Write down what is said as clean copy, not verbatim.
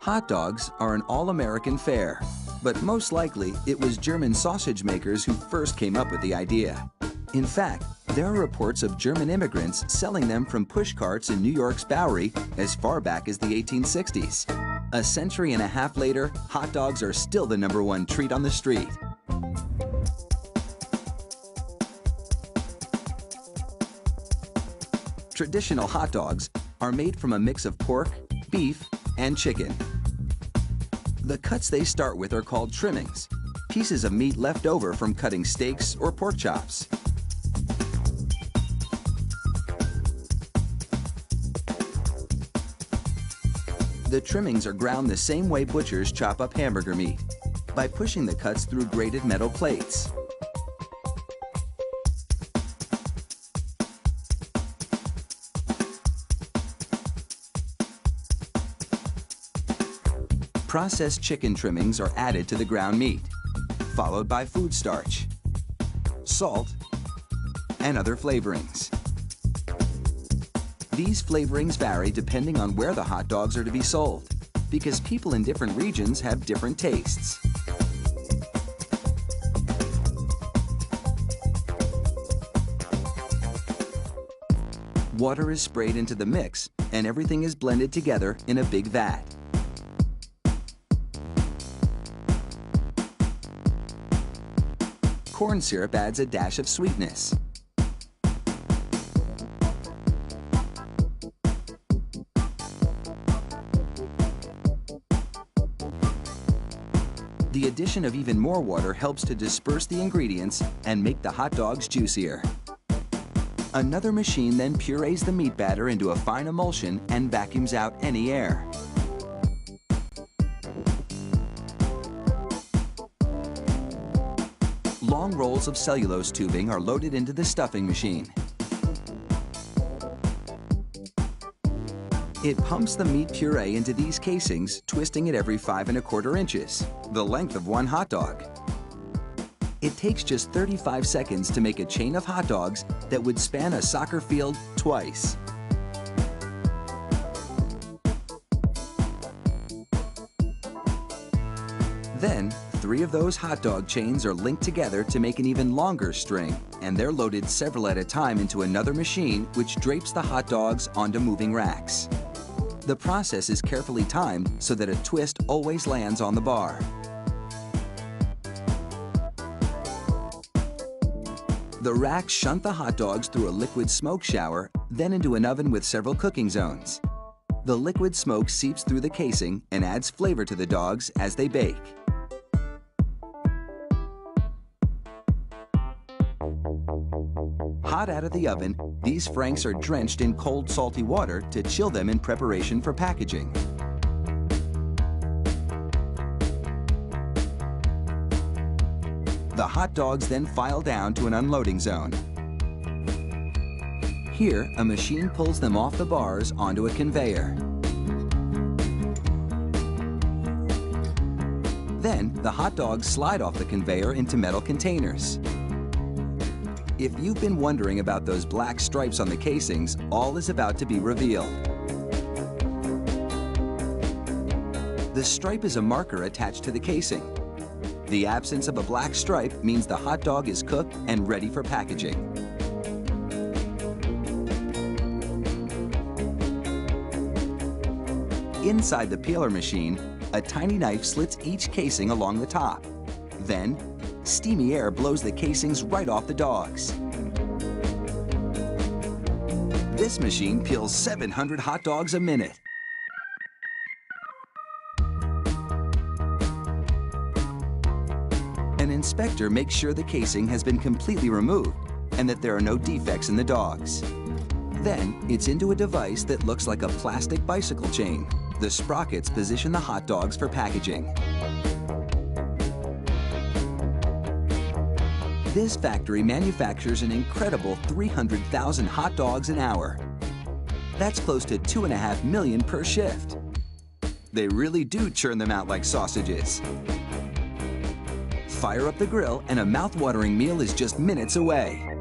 Hot dogs are an all-American fare, but most likely it was German sausage makers who first came up with the idea. In fact, there are reports of German immigrants selling them from push carts in New York's Bowery as far back as the 1860s. A century and a half later, hot dogs are still the #1 treat on the street. Traditional hot dogs are made from a mix of pork, beef, and chicken. The cuts they start with are called trimmings, pieces of meat left over from cutting steaks or pork chops. The trimmings are ground the same way butchers chop up hamburger meat, by pushing the cuts through grated metal plates. Processed chicken trimmings are added to the ground meat, followed by food starch, salt, and other flavorings. These flavorings vary depending on where the hot dogs are to be sold, because people in different regions have different tastes. Water is sprayed into the mix, and everything is blended together in a big vat. Corn syrup adds a dash of sweetness. The addition of even more water helps to disperse the ingredients and make the hot dogs juicier. Another machine then purees the meat batter into a fine emulsion and vacuums out any air. Long rolls of cellulose tubing are loaded into the stuffing machine. It pumps the meat puree into these casings, twisting it every 5 1/4 inches, the length of one hot dog. It takes just 35 seconds to make a chain of hot dogs that would span a soccer field twice. Then, 3 of those hot dog chains are linked together to make an even longer string, and they're loaded several at a time into another machine which drapes the hot dogs onto moving racks. The process is carefully timed so that a twist always lands on the bar. The racks shunt the hot dogs through a liquid smoke shower, then into an oven with several cooking zones. The liquid smoke seeps through the casing and adds flavor to the dogs as they bake. Hot out of the oven, these franks are drenched in cold, salty water to chill them in preparation for packaging. The hot dogs then file down to an unloading zone. Here, a machine pulls them off the bars onto a conveyor. Then, the hot dogs slide off the conveyor into metal containers. If you've been wondering about those black stripes on the casings, all is about to be revealed. The stripe is a marker attached to the casing. The absence of a black stripe means the hot dog is cooked and ready for packaging. Inside the peeler machine, a tiny knife slits each casing along the top. Then, steamy air blows the casings right off the dogs. This machine peels 700 hot dogs a minute. An inspector makes sure the casing has been completely removed and that there are no defects in the dogs. Then, it's into a device that looks like a plastic bicycle chain. The sprockets position the hot dogs for packaging. This factory manufactures an incredible 300,000 hot dogs an hour. That's close to 2.5 million per shift. They really do churn them out like sausages. Fire up the grill and a mouth-watering meal is just minutes away.